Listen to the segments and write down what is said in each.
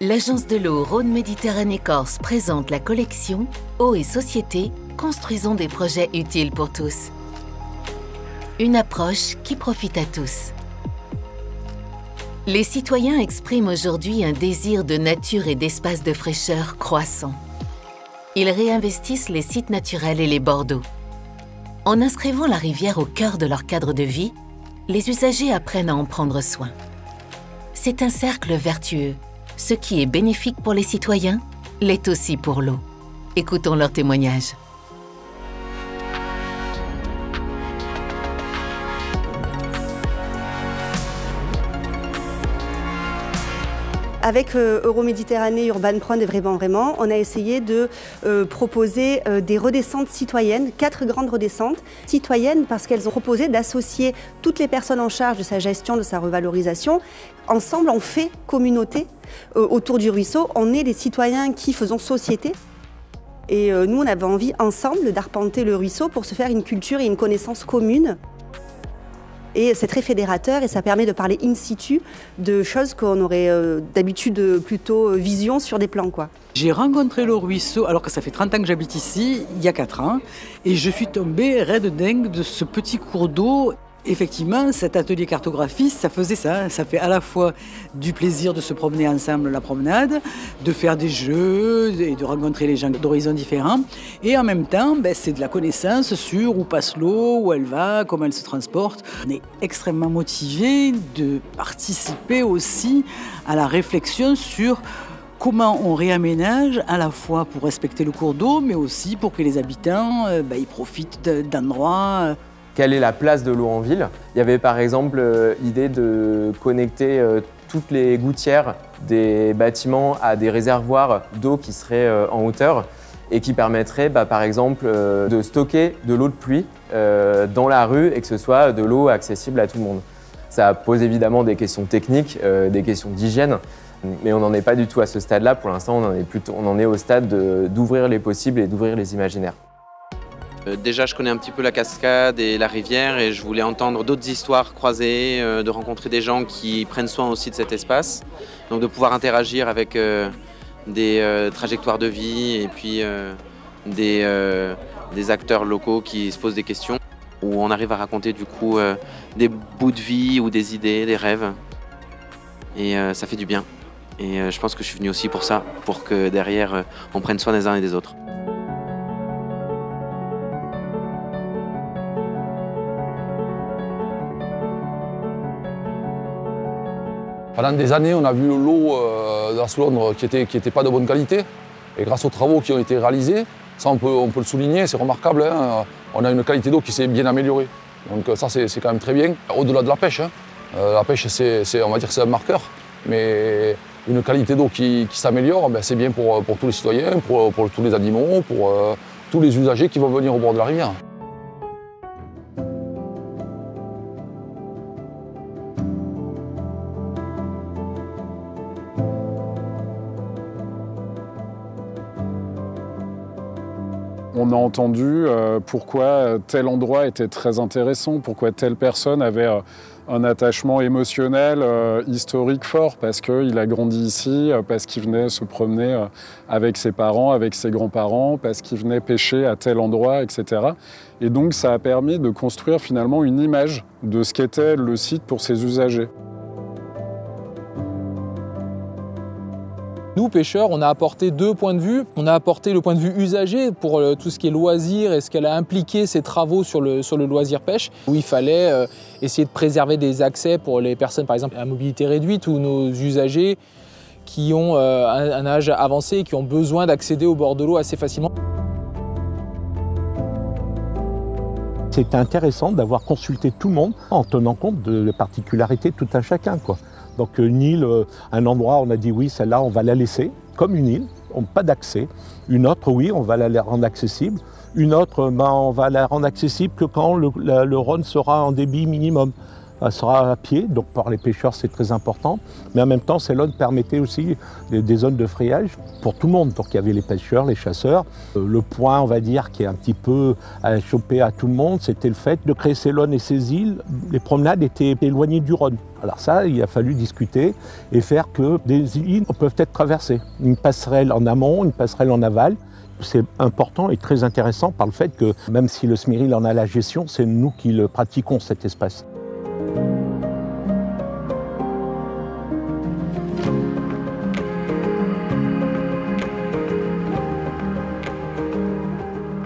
l'agence de l'eau Rhône-Méditerranée-Corse présente la collection Eau et Société, construisons des projets utiles pour tous. Une approche qui profite à tous. Les citoyens expriment aujourd'hui un désir de nature et d'espace de fraîcheur croissant. Ils réinvestissent les sites naturels et les bords d'eau. En inscrivant la rivière au cœur de leur cadre de vie, les usagers apprennent à en prendre soin. C'est un cercle vertueux. Ce qui est bénéfique pour les citoyens l'est aussi pour l'eau. Écoutons leurs témoignages. Avec Euroméditerranée Urban Prône et Vraiment, on a essayé de proposer des redescentes citoyennes, 4 grandes redescentes citoyennes parce qu'elles ont proposé d'associer toutes les personnes en charge de sa gestion, de sa revalorisation. Ensemble, on fait communauté autour du ruisseau, on est des citoyens qui faisons société. Et nous, on avait envie ensemble d'arpenter le ruisseau pour se faire une culture et une connaissance commune. Et c'est très fédérateur et ça permet de parler in situ de choses qu'on aurait d'habitude plutôt vision sur des plans, quoi. J'ai rencontré le ruisseau, alors que ça fait 30 ans que j'habite ici, il y a 4 ans, et je suis tombée raide dingue de ce petit cours d'eau. Effectivement, cet atelier cartographiste, ça faisait ça. Ça fait à la fois du plaisir de se promener ensemble la promenade, de faire des jeux et de rencontrer les gens d'horizons différents. Et en même temps, c'est de la connaissance sur où passe l'eau, où elle va, comment elle se transporte. On est extrêmement motivés de participer aussi à la réflexion sur comment on réaménage à la fois pour respecter le cours d'eau, mais aussi pour que les habitants ils profitent d'endroits. Quelle est la place de l'eau en ville? Il y avait par exemple l'idée de connecter toutes les gouttières des bâtiments à des réservoirs d'eau qui seraient en hauteur et qui permettraient par exemple de stocker de l'eau de pluie dans la rue et que ce soit de l'eau accessible à tout le monde. Ça pose évidemment des questions techniques, des questions d'hygiène, mais on n'en est pas du tout à ce stade-là. Pour l'instant, on en est au stade d'ouvrir les possibles et d'ouvrir les imaginaires. Déjà, je connais un petit peu la cascade et la rivière et je voulais entendre d'autres histoires croisées, de rencontrer des gens qui prennent soin aussi de cet espace. Donc de pouvoir interagir avec des trajectoires de vie et puis des acteurs locaux qui se posent des questions, où on arrive à raconter du coup des bouts de vie ou des idées, des rêves. Et ça fait du bien. Et je pense que je suis venu aussi pour ça, pour que derrière on prenne soin des uns et des autres. Pendant des années, on a vu l'eau dans ce Londres qui était pas de bonne qualité. Et grâce aux travaux qui ont été réalisés, ça on peut le souligner, c'est remarquable, hein, on a une qualité d'eau qui s'est bien améliorée. Donc ça c'est quand même très bien. Au-delà de la pêche, la pêche on va dire c'est un marqueur, mais une qualité d'eau qui s'améliore, c'est bien pour tous les citoyens, pour tous les animaux, pour tous les usagers qui vont venir au bord de la rivière. On a entendu pourquoi tel endroit était très intéressant, pourquoi telle personne avait un attachement émotionnel, historique fort, parce qu'il a grandi ici, parce qu'il venait se promener avec ses parents, avec ses grands-parents, parce qu'il venait pêcher à tel endroit, etc. Et donc ça a permis de construire finalement une image de ce qu'était le site pour ses usagers. Nous, pêcheurs, on a apporté 2 points de vue. On a apporté le point de vue usager pour tout ce qui est loisir et ce qu'elle a impliqué ces travaux sur le loisir pêche, où il fallait essayer de préserver des accès pour les personnes, par exemple, à mobilité réduite ou nos usagers qui ont un âge avancé et qui ont besoin d'accéder au bord de l'eau assez facilement. C'était intéressant d'avoir consulté tout le monde en tenant compte de la particularité de tout un chacun, quoi. Donc une île, un endroit, on a dit oui, celle-là, on va la laisser comme une île, pas d'accès. Une autre, oui, on va la rendre accessible. Une autre, on va la rendre accessible que quand le Rhône sera en débit minimum. sera à pied, donc pour les pêcheurs c'est très important. Mais en même temps, ces zones permettaient aussi des zones de frayage pour tout le monde. Donc il y avait les pêcheurs, les chasseurs. Le point, on va dire, qui est un petit peu à choper à tout le monde, c'était le fait de créer ces zones et ces îles. Les promenades étaient éloignées du Rhône. Alors ça, il a fallu discuter et faire que des îles peuvent être traversées. Une passerelle en amont, une passerelle en aval. C'est important et très intéressant par le fait que même si le SMIRIL en a la gestion, c'est nous qui le pratiquons, cet espace.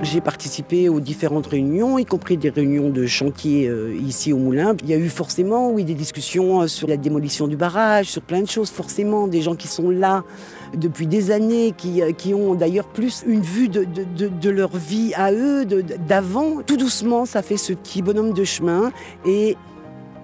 J'ai participé aux différentes réunions, y compris des réunions de chantier ici au Moulin. Il y a eu forcément, oui, des discussions sur la démolition du barrage, sur plein de choses, forcément. Des gens qui sont là depuis des années, qui ont d'ailleurs plus une vue de leur vie à eux, d'avant. Tout doucement, ça fait ce petit bonhomme de chemin et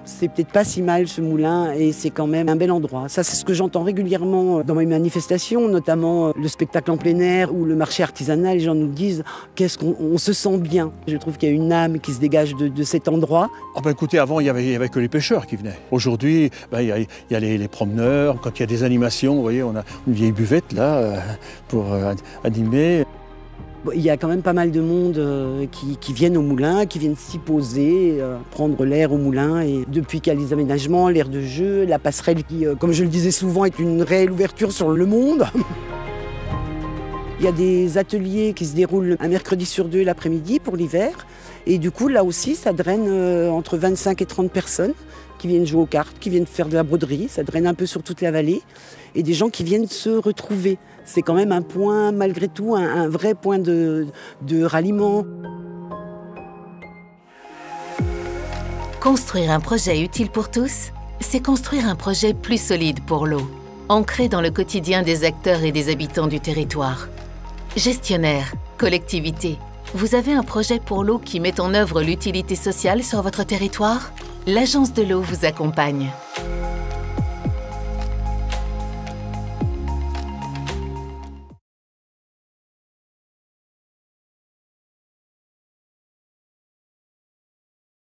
c'est peut-être pas si mal ce moulin et c'est quand même un bel endroit. Ça, c'est ce que j'entends régulièrement dans mes manifestations, notamment le spectacle en plein air ou le marché artisanal. Les gens nous disent qu'est-ce qu'on se sent bien. Je trouve qu'il y a une âme qui se dégage de cet endroit. Ah ben écoutez, avant il y avait que les pêcheurs qui venaient. Aujourd'hui, il y a les promeneurs. Quand il y a des animations, vous voyez, on a une vieille buvette là pour animer. Il y a quand même pas mal de monde qui viennent au moulin, qui viennent s'y poser, prendre l'air au moulin. Et depuis qu'il y a les aménagements, l'aire de jeu, la passerelle qui, comme je le disais souvent, est une réelle ouverture sur le monde. Il y a des ateliers qui se déroulent un mercredi sur 2 l'après-midi pour l'hiver. Et du coup, là aussi, ça draine entre 25 et 30 personnes qui viennent jouer aux cartes, qui viennent faire de la broderie. Ça draine un peu sur toute la vallée. Et des gens qui viennent se retrouver. C'est quand même un point, malgré tout, un vrai point de ralliement. Construire un projet utile pour tous, c'est construire un projet plus solide pour l'eau, ancré dans le quotidien des acteurs et des habitants du territoire. Gestionnaires, collectivités, vous avez un projet pour l'eau qui met en œuvre l'utilité sociale sur votre territoire ? L'Agence de l'eau vous accompagne.